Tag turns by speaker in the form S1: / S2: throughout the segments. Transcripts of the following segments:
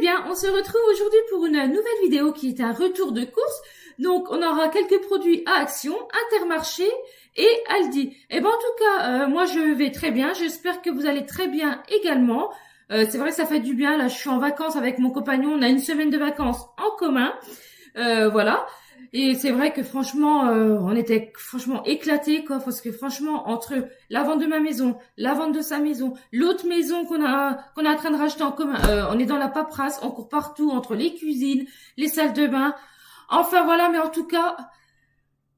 S1: bien, on se retrouve aujourd'hui pour une nouvelle vidéo qui est un retour de course. Donc, on aura quelques produits à Action, Intermarché et Aldi. Et ben, en tout cas, moi, je vais très bien. J'espère que vous allez très bien également. C'est vrai que ça fait du bien. Là, je suis en vacances avec mon compagnon. On a une semaine de vacances en commun. Voilà. Et c'est vrai que franchement, on était franchement éclatés, quoi, parce que franchement, entre la vente de ma maison, la vente de sa maison, l'autre maison qu'on est en train de racheter en commun, on est dans la paperasse, on court partout entre les cuisines, les salles de bain. Enfin voilà, mais en tout cas,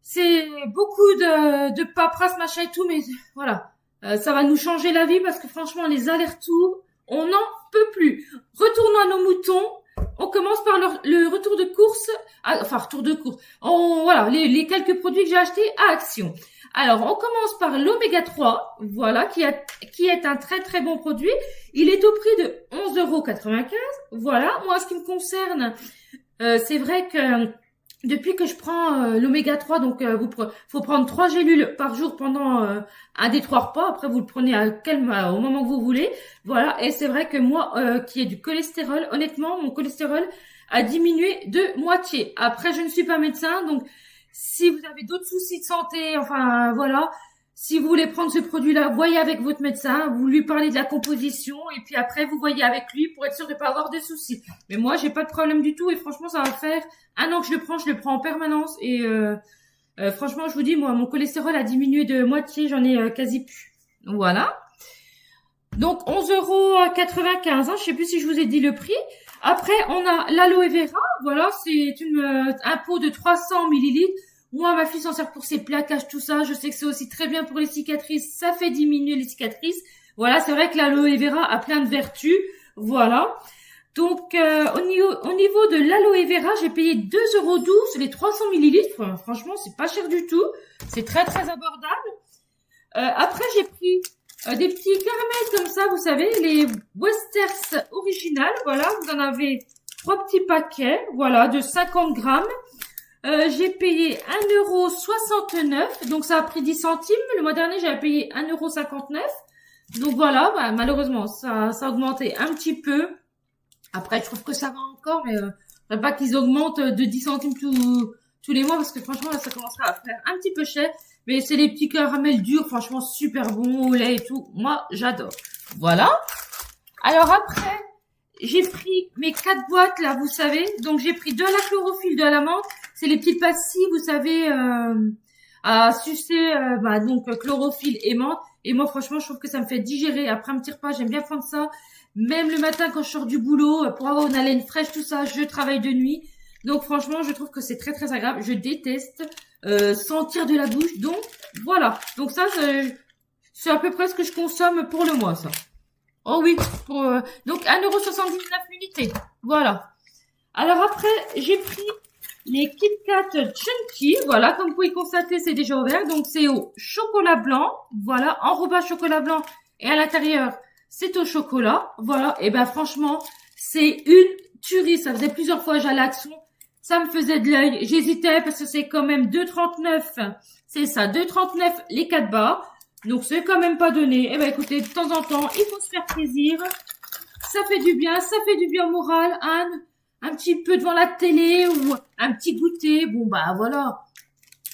S1: c'est beaucoup de paperasse, machin et tout, mais voilà, ça va nous changer la vie parce que franchement, les allers-retours, on n'en peut plus. Retournons à nos moutons. On commence par le retour de course, retour de course. Voilà, les quelques produits que j'ai achetés à Action. Alors, on commence par l'Oméga 3, voilà, qui est un très très bon produit. Il est au prix de 11,95 €. Voilà, moi, en ce qui me concerne, c'est vrai que depuis que je prends l'Oméga 3, donc faut prendre 3 gélules par jour pendant un des 3 repas. Après, vous le prenez au moment que vous voulez. Voilà, et c'est vrai que moi, qui ai du cholestérol, honnêtement, mon cholestérol a diminué de moitié. Après, je ne suis pas médecin, donc si vous avez d'autres soucis de santé, enfin voilà, si vous voulez prendre ce produit-là, voyez avec votre médecin, vous lui parlez de la composition, et puis après, vous voyez avec lui pour être sûr de ne pas avoir de soucis. Mais moi, j'ai pas de problème du tout, et franchement, ça va faire 1 an que je le prends en permanence, et franchement, je vous dis, moi, mon cholestérol a diminué de moitié, j'en ai quasi plus. Voilà. Donc, 11,95 €, hein, je sais plus si je vous ai dit le prix. Après, on a l'aloe vera, voilà, c'est un pot de 300 millilitres. Moi, ma fille s'en sert pour ses plaquages, tout ça. Je sais que c'est aussi très bien pour les cicatrices. Ça fait diminuer les cicatrices. Voilà, c'est vrai que l'aloe vera a plein de vertus. Voilà. Donc, au niveau de l'aloe vera, j'ai payé 2,12 € les 300 millilitres. Enfin, franchement, c'est pas cher du tout. C'est très, très abordable. Après, j'ai pris des petits caramels comme ça, vous savez, les Westers originales. Voilà, vous en avez 3 petits paquets, voilà, de 50 grammes. J'ai payé 1,69 €, donc ça a pris 10 centimes. Le mois dernier, j'avais payé 1,59 €. Donc voilà, bah, malheureusement, ça a augmenté un petit peu. Après, je trouve que ça va encore, mais faudrait pas qu'ils augmentent de 10 centimes tous les mois, parce que franchement, là, ça commencera à faire un petit peu cher. Mais c'est les petits caramels durs, franchement, super bons, au lait et tout. Moi, j'adore. Voilà. Alors après, j'ai pris mes 4 boîtes, là, vous savez. Donc, j'ai pris de la chlorophylle, de la menthe. C'est les petites pastilles, vous savez, à sucer, donc chlorophylle et menthe. Et moi, franchement, je trouve que ça me fait digérer. Après un petit repas, j'aime bien prendre ça. Même le matin, quand je sors du boulot, pour avoir une haleine fraîche, tout ça, je travaille de nuit. Donc, franchement, je trouve que c'est très, très agréable. Je déteste sentir de la bouche. Donc, voilà. Donc, ça, c'est à peu près ce que je consomme pour le mois, ça. Oh oui, donc 1,79 € l'unité. Voilà. Alors après, j'ai pris les Kit Kat Chunky. Voilà, comme vous pouvez constater, c'est déjà ouvert. Donc c'est au chocolat blanc. Voilà, enrobage chocolat blanc. Et à l'intérieur, c'est au chocolat. Voilà, et ben franchement, c'est une tuerie. Ça faisait plusieurs fois, j'allais à Action. Ça me faisait de l'œil. J'hésitais parce que c'est quand même 2,39. C'est ça, 2,39 les 4 barres. Donc, c'est quand même pas donné. Eh ben, écoutez, de temps en temps, il faut se faire plaisir. Ça fait du bien au moral. Un petit peu devant la télé ou un petit goûter. Bon, bah, voilà.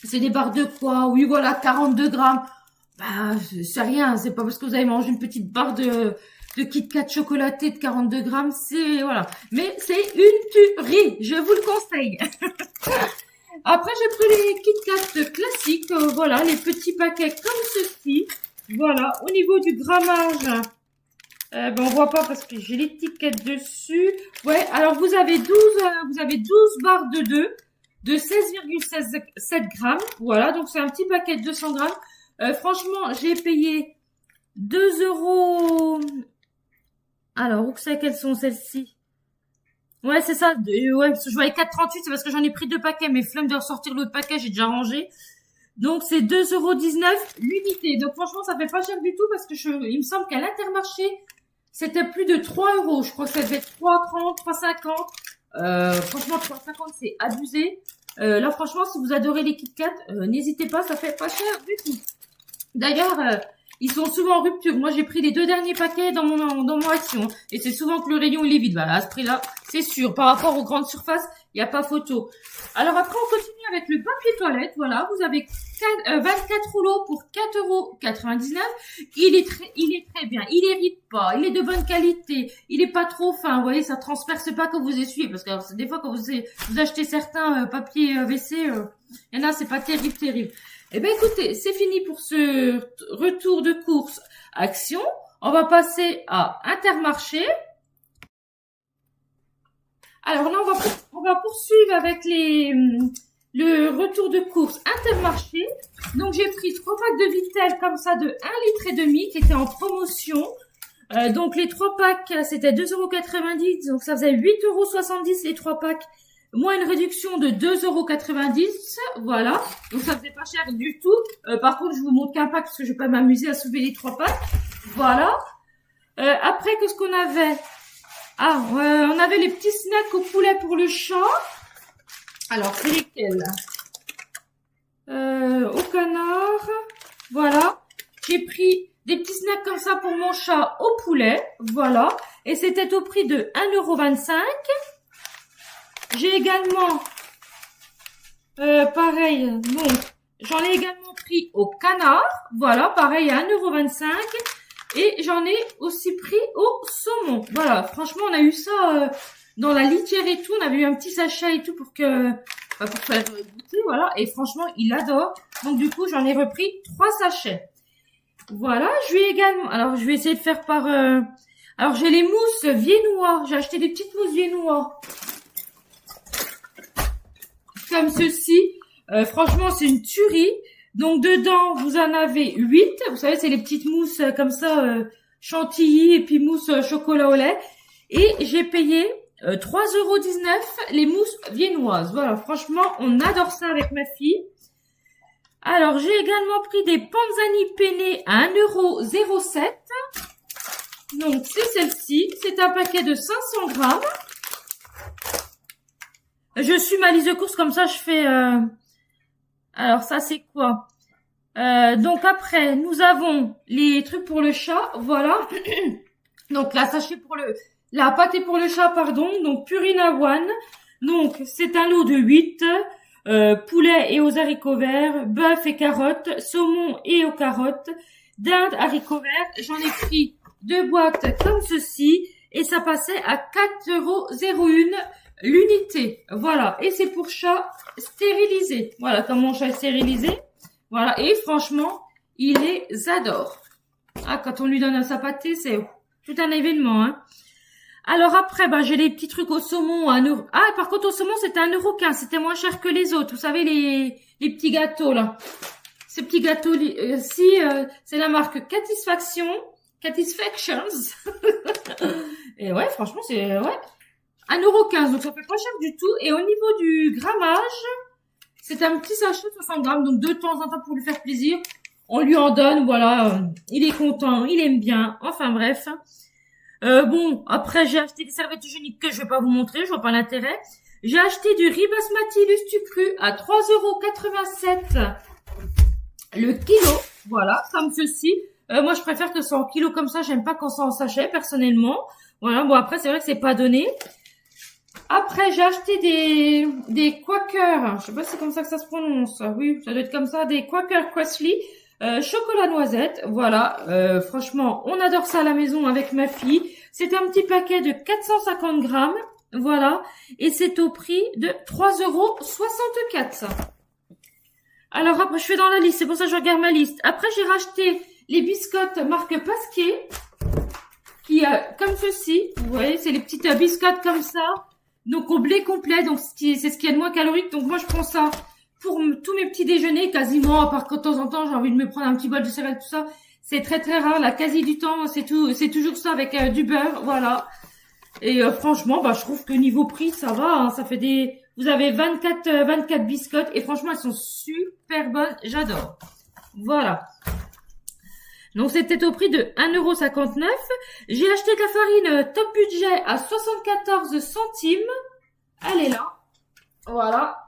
S1: C'est des barres de quoi? Oui, voilà, 42 grammes. Bah, c'est rien. C'est pas parce que vous avez mangé une petite barre de Kit Kat chocolaté de 42 grammes. C'est, voilà. Mais c'est une tuerie. Je vous le conseille. Après, j'ai pris les Kit Kat classiques, voilà, les petits paquets comme ceci. Voilà, au niveau du grammage, on voit pas parce que j'ai l'étiquette dessus. Ouais, alors vous avez 12 barres de 2, de 16,7 grammes. Voilà, donc c'est un petit paquet de 200 grammes. Franchement, j'ai payé 2 €. Alors, où que c'est qu'elles sont celles-ci? Ouais, c'est ça. Ouais, parce que je voyais 4,38, c'est parce que j'en ai pris 2 paquets, mais flemme de ressortir l'autre paquet, j'ai déjà rangé. Donc, c'est 2,19 € l'unité. Donc, franchement, ça fait pas cher du tout parce que il me semble qu'à l'Intermarché, c'était plus de 3 €. Je crois que ça devait être 3,30, 3,50. Franchement, 3,50, c'est abusé. Là, franchement, si vous adorez les Kit Kat, n'hésitez pas, ça fait pas cher du tout. D'ailleurs, ils sont souvent en rupture. Moi, j'ai pris les 2 derniers paquets dans mon action. Et c'est souvent que le rayon, il est vide. Voilà, à ce prix-là, c'est sûr. Par rapport aux grandes surfaces, il n'y a pas photo. Alors après, on continue avec le papier toilette. Voilà, vous avez 24 rouleaux pour 4,99 €. Il est très bien. Il hérite pas. Il est de bonne qualité. Il est pas trop fin. Vous voyez, ça transperce pas quand vous essuyez. Parce que des fois, quand vous achetez certains papiers WC, il y en a, c'est pas terrible. Eh ben, écoutez, c'est fini pour ce retour de course Action. On va passer à Intermarché. Alors là, on va poursuivre avec le retour de course Intermarché. Donc, j'ai pris 3 packs de Vittel comme ça de 1,5 litre qui étaient en promotion. Donc, les 3 packs, c'était 2,90 €. Donc, ça faisait 8,70 € les 3 packs. Moins une réduction de 2,90 €. Voilà. Donc, ça faisait pas cher du tout. Par contre, je vous montre qu'un pack parce que je vais pas m'amuser à soulever les 3 packs. Voilà. Après, qu'est-ce qu'on avait? On avait les petits snacks au poulet pour le chat. Alors, c'est lesquels? Au canard. Voilà. J'ai pris des petits snacks comme ça pour mon chat au poulet. Voilà. Et c'était au prix de 1,25 €. J'ai également, pareil, donc, j'en ai également pris au canard. Voilà, pareil, à 1,25 €. Et j'en ai aussi pris au saumon. Voilà, franchement, on a eu ça dans la litière et tout. On avait eu un petit sachet et tout pour faire goûter, voilà. Et franchement, il adore. Donc, du coup, j'en ai repris 3 sachets. Voilà, je vais également... Alors, je vais essayer de faire par... Alors, j'ai les mousses viennois. J'ai acheté des petites mousses viennois. Comme ceci. Franchement, c'est une tuerie. Donc, dedans, vous en avez 8. Vous savez, c'est les petites mousses comme ça, chantilly et puis mousse chocolat au lait. Et j'ai payé 3,19 € les mousses viennoises. Voilà, franchement, on adore ça avec ma fille. Alors, j'ai également pris des panzani penne à 1,07 €. Donc, c'est celle-ci. C'est un paquet de 500 grammes. Je suis ma liste de courses comme ça, je fais... Alors, ça, c'est quoi? Donc, après, nous avons les trucs pour le chat. Voilà. Donc, la pâtée pour le chat, pardon. Donc, Purina One. Donc, c'est un lot de 8. Poulet et aux haricots verts. Bœuf et carottes. Saumon et aux carottes. Dinde, haricots verts. J'en ai pris 2 boîtes comme ceci. Et ça passait à 4,01 € l'unité. Voilà. Et c'est pour chat stérilisé. Voilà, comme mon chat est stérilisé. Voilà. Et franchement, il les adore. Ah, quand on lui donne sa pâtée, c'est tout un événement, hein. Alors après, j'ai les petits trucs au saumon à 1 €. Ah, par contre, au saumon, c'était 1,15 €. C'était moins cher que les autres. Vous savez, les petits gâteaux, là. Ces petits gâteaux, c'est la marque Catisfactions. Et ouais, franchement, c'est, ouais. 1,15 €, donc ça fait pas cher du tout. Et au niveau du grammage, c'est un petit sachet de 60 grammes, donc de temps en temps pour lui faire plaisir, on lui en donne, voilà, il est content, il aime bien, enfin bref. Bon, après j'ai acheté des serviettes hygiéniques que je vais pas vous montrer, je vois pas l'intérêt. J'ai acheté du riz basmati Lustucru à 3,87 € le kilo, voilà, comme ceci. Moi je préfère que ce soit en kilo comme ça, j'aime pas quand c'est en sachet personnellement. Voilà, bon après c'est vrai que c'est pas donné. Après, j'ai acheté des Quaker, je sais pas si c'est comme ça que ça se prononce, oui, ça doit être comme ça, des Quaker Quasley, chocolat noisette, voilà, franchement, on adore ça à la maison avec ma fille. C'est un petit paquet de 450 grammes, voilà, et c'est au prix de 3,64 €. Alors après, je fais dans la liste, c'est pour ça que je regarde ma liste. Après, j'ai racheté les biscottes marque Pasquier, qui comme ceci, vous voyez, c'est les petites biscottes comme ça. Donc au blé complet, donc c'est ce qui est de moins calorique. Donc moi je prends ça pour tous mes petits déjeuners quasiment, à part que de temps en temps j'ai envie de me prendre un petit bol de céréales, tout ça. C'est très très rare, la quasi du temps c'est toujours ça avec du beurre, voilà. Et franchement, je trouve que niveau prix ça va, hein, ça fait vous avez 24 biscottes et franchement elles sont super bonnes, j'adore. Voilà. Donc, c'était au prix de 1,59 €. J'ai acheté de la farine top budget à 74 centimes. Elle est là. Voilà.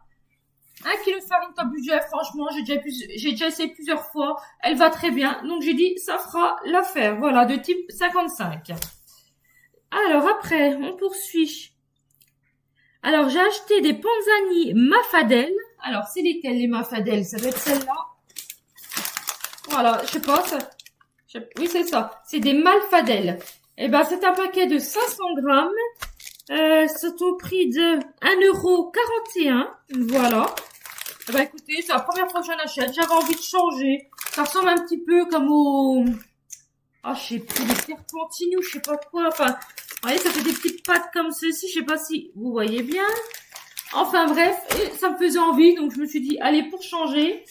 S1: 1 kg de farine top budget, franchement, j'ai déjà essayé plusieurs fois. Elle va très bien. Donc, j'ai dit, ça fera l'affaire. Voilà, de type 55. Alors, après, on poursuit. Alors, j'ai acheté des panzani Mafadel. Alors, c'est lesquels les Mafadel? Ça doit être celle-là. Voilà, je sais pas. Oui, c'est ça. C'est des Malfadel. Eh ben, c'est un paquet de 500 grammes. C'est au prix de 1,41 €. Voilà. Eh ben, écoutez, c'est la première fois que j'en achète. J'avais envie de changer. Ça ressemble un petit peu comme au... Ah, je sais plus, des serpentines ou je sais pas quoi. Enfin, vous voyez, ça fait des petites pattes comme ceci. Je sais pas si vous voyez bien. Enfin, bref, ça me faisait envie. Donc, je me suis dit, allez, pour changer.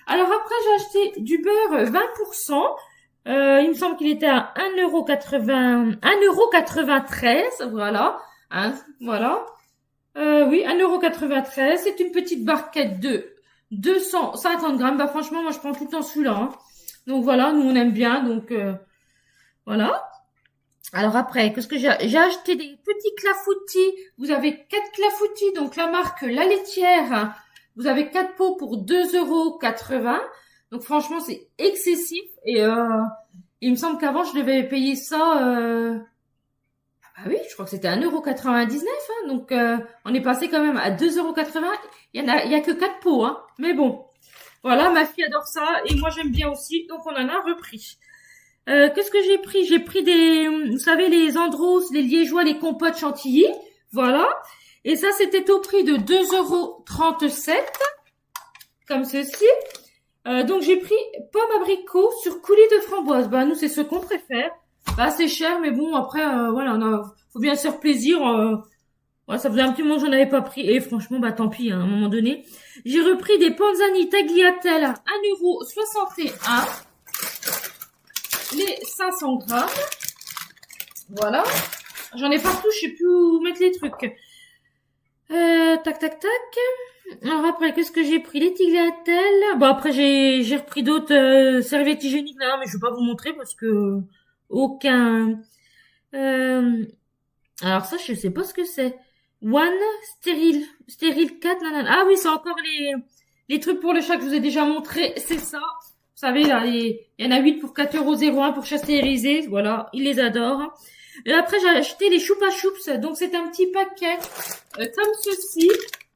S1: Alors, après, j'ai acheté du beurre 20%. Il me semble qu'il était à 1,93 €. Voilà. Hein, voilà. Oui, 1,93 €. C'est une petite barquette de 250 grammes. Bah, franchement, moi, je prends tout le temps celui-là. Hein. Donc, voilà, nous, on aime bien. Donc, voilà. Alors, après, qu'est-ce que j'ai acheté des petits clafoutis. Vous avez 4 clafoutis. Donc, la marque La Laitière. Vous avez 4 pots pour 2,80 €. Donc, franchement, c'est excessif. Et il me semble qu'avant, je devais payer ça... Ah oui, je crois que c'était 1,99 €. Hein, donc, on est passé quand même à 2,80 €. Il y a que 4 pots. Hein, mais bon, voilà, ma fille adore ça. Et moi, j'aime bien aussi. Donc, on en a repris. Qu'est-ce que j'ai pris? J'ai pris des... Vous savez, les Andros, les liégeois, les compotes chantilly. Voilà. Et ça, c'était au prix de 2,37 €. Comme ceci. Donc, j'ai pris pomme abricot sur coulis de framboise. Bah, nous, c'est ce qu'on préfère. Bah, c'est cher, mais bon, après, voilà, faut bien se faire plaisir. Ouais, ça faisait un petit moment que j'en avais pas pris. Et franchement, bah, tant pis, hein, à un moment donné. J'ai repris des panzani tagliatelle à 1,61 €. Les 500 grammes. Voilà. J'en ai partout, je sais plus où mettre les trucs. Tac, tac, tac. Alors après, qu'est-ce que j'ai pris? Les tagliatelles. Bon, après, j'ai repris d'autres serviettes hygiéniques là, mais je vais pas vous montrer parce que aucun... alors ça, je sais pas ce que c'est. One stérile 4, nanana. Ah oui, c'est encore les trucs pour le chat que je vous ai déjà montré. C'est ça. Vous savez, là, il y en a 8 pour 4,01 € pour chat stérilisé. Voilà, ils les adorent. Et après, j'ai acheté les choupa choups. Donc, c'est un petit paquet comme ceci.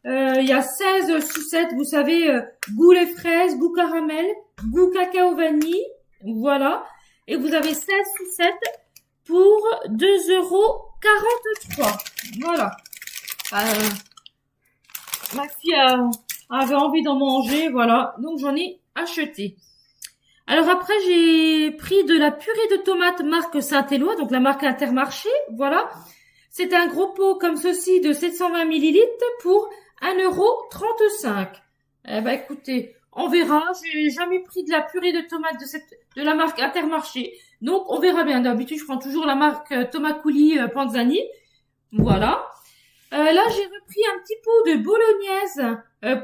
S1: Il y a 16 sucettes. Vous savez, goût les fraises, goût caramel, goût cacao vanille. Voilà. Et vous avez 16 sucettes pour 2,43 €. Voilà. Ma fille avait envie d'en manger. Voilà. Donc, j'en ai acheté. Alors après, j'ai pris de la purée de tomates marque Saint-Éloi, donc la marque Intermarché, voilà. C'est un gros pot comme ceci de 720 ml pour 1,35 €. Eh ben écoutez, on verra. J'ai jamais pris de la purée de tomates de la marque Intermarché, donc on verra bien. D'habitude, je prends toujours la marque Tomacouli Panzani, voilà. Là, j'ai repris un petit pot de bolognaise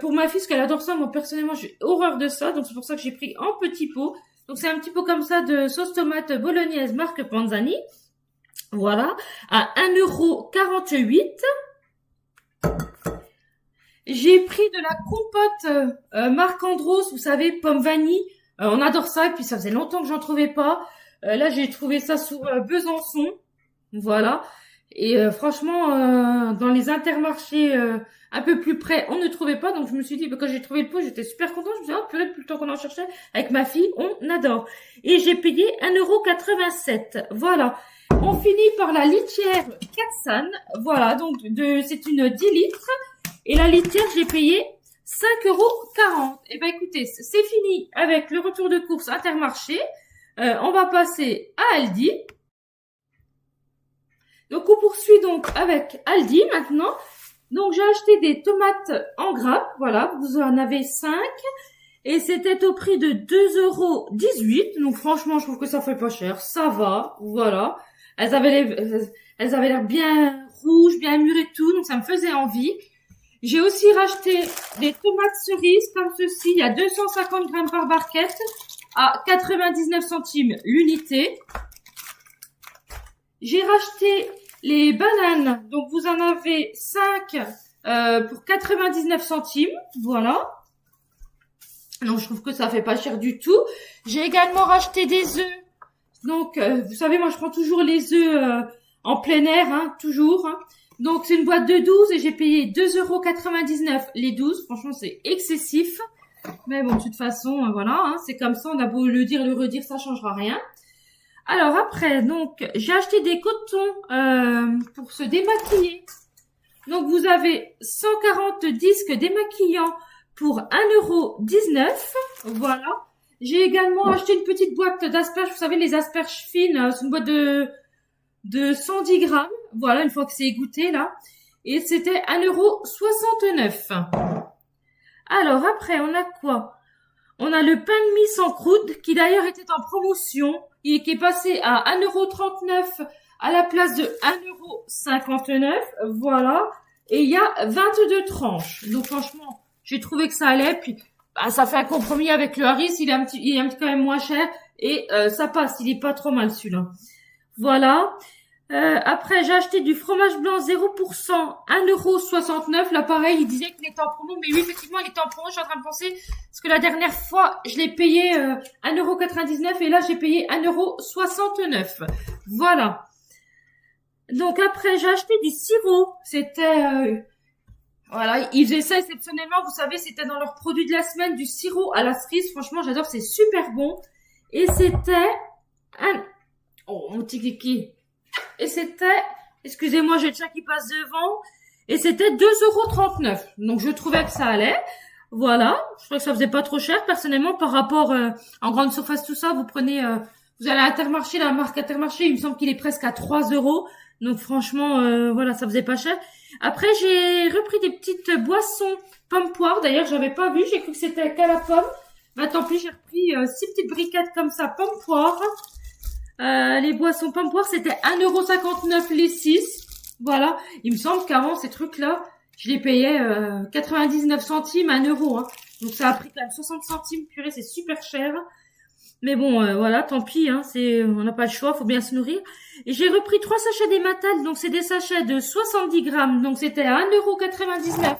S1: pour ma fille, parce qu'elle adore ça. Moi, personnellement, j'ai horreur de ça. Donc, c'est pour ça que j'ai pris en petit pot. Donc, c'est un petit pot comme ça de sauce tomate bolognaise marque Panzani. Voilà. À 1,48 €. J'ai pris de la compote marque Andros. Vous savez, pomme vanille. On adore ça. Et puis, ça faisait longtemps que j'en trouvais pas. Là, j'ai trouvé ça sur Besançon. Voilà. Et franchement, dans les intermarchés un peu plus près, on ne trouvait pas. Donc, je me suis dit, quand j'ai trouvé le pot, j'étais super contente. Je me suis dit, oh, purée, depuis le temps qu'on en cherchait. Avec ma fille, on adore. Et j'ai payé 1,87 €. Voilà. On finit par la litière Katsan. Voilà, donc c'est une 10 litres. Et la litière, j'ai payé 5,40 €. Et ben écoutez, c'est fini avec le retour de course Intermarché. On va passer à Aldi. Donc, on poursuit donc avec Aldi maintenant. Donc, j'ai acheté des tomates en grappe. Voilà, vous en avez 5. Et c'était au prix de 2,18 €. Donc, franchement, je trouve que ça fait pas cher. Ça va, voilà. Elles avaient l'air bien rouges, bien mûres et tout. Donc, ça me faisait envie. J'ai aussi racheté des tomates cerises comme ceci. Il y a 250 grammes par barquette à 99 centimes l'unité. J'ai racheté les bananes. Donc, vous en avez 5 pour 99 centimes. Voilà. Donc, je trouve que ça fait pas cher du tout. J'ai également racheté des œufs. Donc, vous savez, moi, je prends toujours les œufs en plein air, hein, toujours. Hein. Donc, c'est une boîte de 12 et j'ai payé 2,99 € les 12. Franchement, c'est excessif. Mais bon, de toute façon, voilà, hein, c'est comme ça. On a beau le dire, le redire, ça changera rien. Alors, après, donc, j'ai acheté des cotons pour se démaquiller. Donc, vous avez 140 disques démaquillants pour 1,19 €. Voilà. J'ai également acheté une petite boîte d'asperges. Vous savez, les asperges fines, c'est une boîte de 110 grammes. Voilà, une fois que c'est égoutté, là. Et c'était 1,69 €. Alors, après, on a quoi? On a le pain de mie sans croûte, qui d'ailleurs était en promotion, et qui est passé à 1,39 € à la place de 1,59 €. Voilà. Et il y a 22 tranches. Donc, franchement, j'ai trouvé que ça allait. Puis, bah, ça fait un compromis avec le Harris. Il est un petit quand même moins cher. Et ça passe. Il est pas trop mal, celui-là. Voilà. Après, j'ai acheté du fromage blanc 0%, 1,69 €. Là, pareil, il disait qu'il était en promo. Mais oui, effectivement, il était en promo. Je suis en train de penser. Parce que la dernière fois, je l'ai payé 1,99 € et là, j'ai payé 1,69 €. Voilà. Donc, après, j'ai acheté du sirop. C'était... voilà, ils faisaient ça exceptionnellement. Vous savez, c'était dans leur produit de la semaine, du sirop à la cerise. Franchement, j'adore. C'est super bon. Et c'était... Oh, mon petit kiki. Et c'était, excusez-moi, j'ai le chat qui passe devant, et c'était 2,39 €. Donc, je trouvais que ça allait. Voilà. Je trouvais que ça faisait pas trop cher, personnellement, par rapport, en grande surface, tout ça. Vous prenez, vous allez à Intermarché, la marque Intermarché, il me semble qu'il est presque à 3 €. Donc, franchement, voilà, ça faisait pas cher. Après, j'ai repris des petites boissons pomme-poire. D'ailleurs, j'avais pas vu, j'ai cru que c'était qu'à la pomme. Bah, tant pis, j'ai repris 6 petites briquettes comme ça, pomme-poire. Les boissons pomme-poire, c'était 1,59 € les 6. Voilà. Il me semble qu'avant, ces trucs-là, je les payais 99 centimes, 1 €. Hein. Donc, ça a pris quand même 60 centimes. Purée, c'est super cher. Mais bon, voilà, tant pis. Hein, on n'a pas le choix, faut bien se nourrir. Et j'ai repris 3 sachets des Mattel. Donc, c'est des sachets de 70 grammes. Donc, c'était à 1,99 €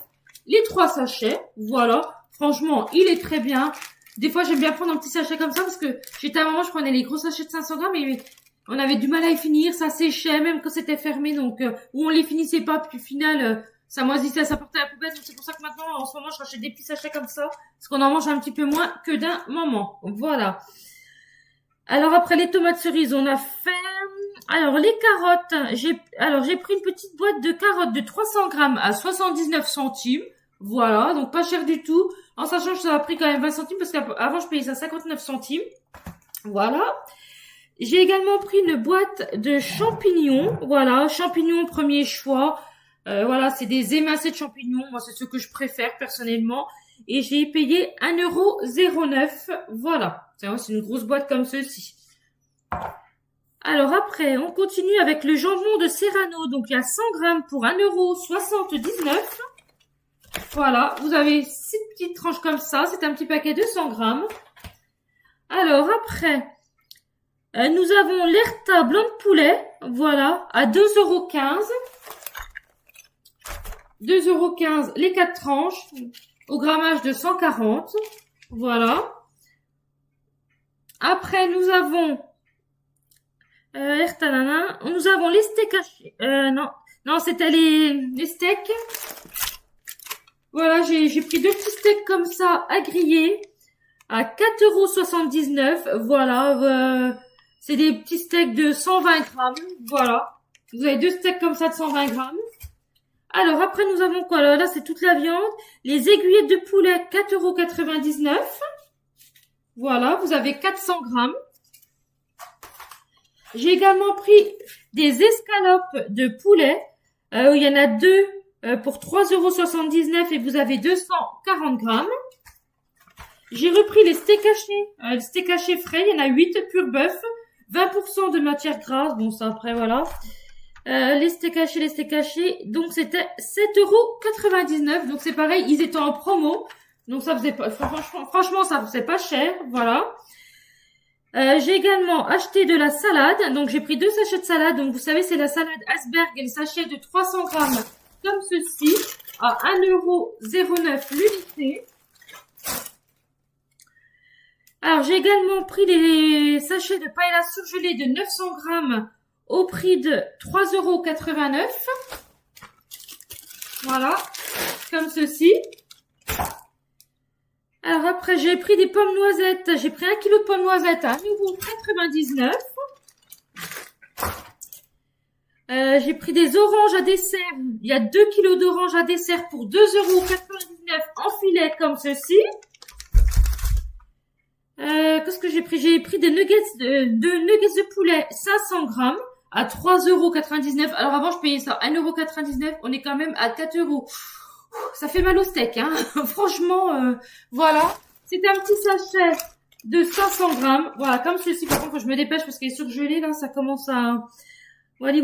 S1: les 3 sachets. Voilà. Franchement, il est très bien. Des fois, j'aime bien prendre un petit sachet comme ça parce que j'étais à un moment, je prenais les gros sachets de 500 grammes et on avait du mal à y finir, ça séchait même quand c'était fermé, donc ou on les finissait pas, puis au final, ça moisissait, ça partait à la poubelle. Donc c'est pour ça que maintenant, en ce moment, je rachète des petits sachets comme ça parce qu'on en mange un petit peu moins que d'un moment. Voilà. Alors après les tomates cerises, on a fait... Alors les carottes, j'ai pris une petite boîte de carottes de 300 grammes à 79 centimes. Voilà, donc pas cher du tout. En sachant que ça a pris quand même 20 centimes parce qu'avant je payais ça 59 centimes. Voilà. J'ai également pris une boîte de champignons. Voilà, champignons premier choix. Voilà, c'est des émincés de champignons. Moi, c'est ce que je préfère personnellement. Et j'ai payé 1,09 €. Voilà. C'est une grosse boîte comme ceci. Alors après, on continue avec le jambon de Serrano. Donc il y a 100 grammes pour 1,79 €. Voilà, vous avez 6 petites tranches comme ça. C'est un petit paquet de 100 grammes. Alors après, nous avons l'Erta blanc de poulet. Voilà, à 2,15 €. 2,15 € les 4 tranches. Au grammage de 140. Voilà. Après, nous avons Erta nana. Nous avons les steaks hachés. Non, c'était les steaks. Voilà, j'ai pris 2 petits steaks comme ça à griller à 4,79 €. Voilà, c'est des petits steaks de 120 grammes. Voilà, vous avez 2 steaks comme ça de 120 grammes. Alors après, nous avons quoi? Là, c'est toute la viande. Les aiguillettes de poulet, 4,99 €. Voilà, vous avez 400 grammes. J'ai également pris des escalopes de poulet. Il y en a 2 pour 3,79 € et vous avez 240 grammes. J'ai repris les steaks hachés. Les steaks hachés frais, il y en a 8 pur bœuf. 20% de matière grasse. Bon, ça après, voilà. Les steaks hachés. Donc, c'était 7,99 €. Donc, c'est pareil, ils étaient en promo. Donc, ça faisait pas, franchement, ça faisait pas cher. Voilà. J'ai également acheté de la salade. Donc, j'ai pris 2 sachets de salade. Donc, vous savez, c'est la salade Asperg et le sachet de 300 grammes comme ceci. à 1,09 € l'unité. Alors, j'ai également pris les sachets de paella surgelée de 900 grammes au prix de 3,89 €. Voilà, comme ceci. Alors après, j'ai pris des pommes noisettes. J'ai pris 1 kg de pommes noisettes à 1,99 €. J'ai pris des oranges à dessert. Il y a 2 kg d'oranges à dessert pour 2,99 € en filet comme ceci. Qu'est-ce que j'ai pris? J'ai pris des nuggets de poulet 500 grammes à 3,99 €. Alors avant, je payais ça 1,99 €. On est quand même à 4 €. Ça fait mal au steak, hein. Franchement, voilà. C'est un petit sachet de 500 grammes. Voilà, comme ceci. Par contre, je me dépêche parce qu'il est surgelé. Là, ça commence à... Voilà.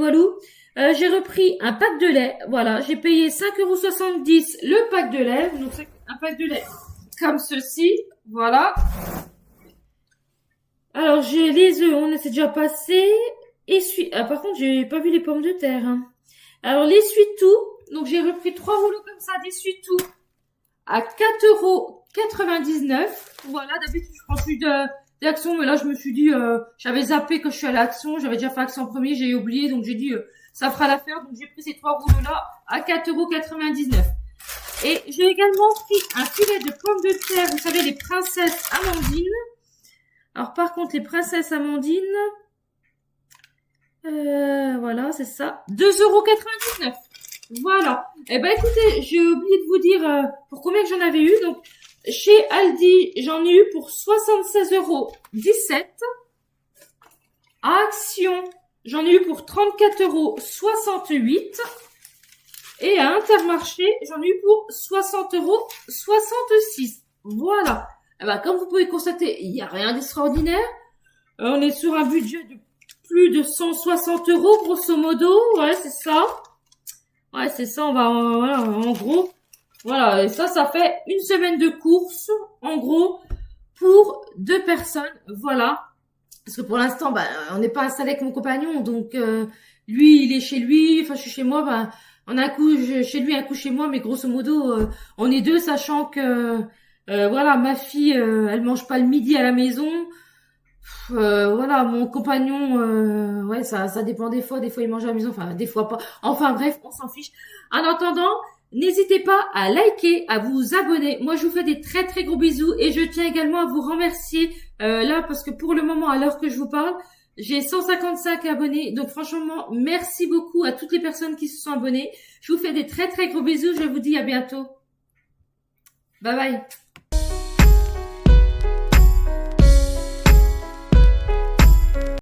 S1: J'ai repris un pack de lait. Voilà, j'ai payé 5,70 € le pack de lait. Donc, c'est un pack de lait comme ceci. Voilà. Alors, j'ai les œufs, on s'est déjà passé. Par contre, j'ai pas vu les pommes de terre. Hein. Alors, l'essuie-tout. Donc, j'ai repris 3 rouleaux comme ça d'essuie-tout à 4,99 €. Voilà, d'habitude, je prends celui d'Action, mais là, je me suis dit, j'avais zappé que je suis allée à l'Action. J'avais déjà fait Action en premier, j'ai oublié. Donc, j'ai dit, ça fera l'affaire. Donc, j'ai pris ces 3 rouleaux-là à 4,99 €. Et j'ai également pris un filet de pommes de terre. Vous savez, les princesses Amandine. Alors, par contre, les princesses Amandine, voilà, c'est ça, 2,99 €. Voilà. Eh ben, écoutez, j'ai oublié de vous dire pour combien que j'en avais eu. Donc, chez Aldi, j'en ai eu pour 76,17 €. À Action, j'en ai eu pour 34,68 €. Et à Intermarché, j'en ai eu pour 60,66 €. Voilà. Eh ben, comme vous pouvez constater, il n'y a rien d'extraordinaire. On est sur un budget de plus de 160 € grosso modo. Ouais, c'est ça. Ouais, c'est ça. On va, voilà, en gros. Voilà. Et ça fait une semaine de courses, en gros, pour 2 personnes. Voilà. Parce que pour l'instant, on n'est pas installé avec mon compagnon. Donc, lui, il est chez lui. Enfin, je suis chez moi. On a un coup chez lui, un coup chez moi. Mais grosso modo, on est 2, sachant que... voilà, ma fille, elle mange pas le midi à la maison. Voilà, mon compagnon, ouais, ça dépend des fois. Des fois, il mange à la maison, enfin, des fois pas. Enfin, bref, on s'en fiche. En attendant, n'hésitez pas à liker, à vous abonner. Moi, je vous fais des très, très gros bisous. Et je tiens également à vous remercier, là, parce que pour le moment, à l'heure que je vous parle, j'ai 155 abonnés. Donc, franchement, merci beaucoup à toutes les personnes qui se sont abonnées. Je vous fais des très, très gros bisous. Je vous dis à bientôt. Bye bye.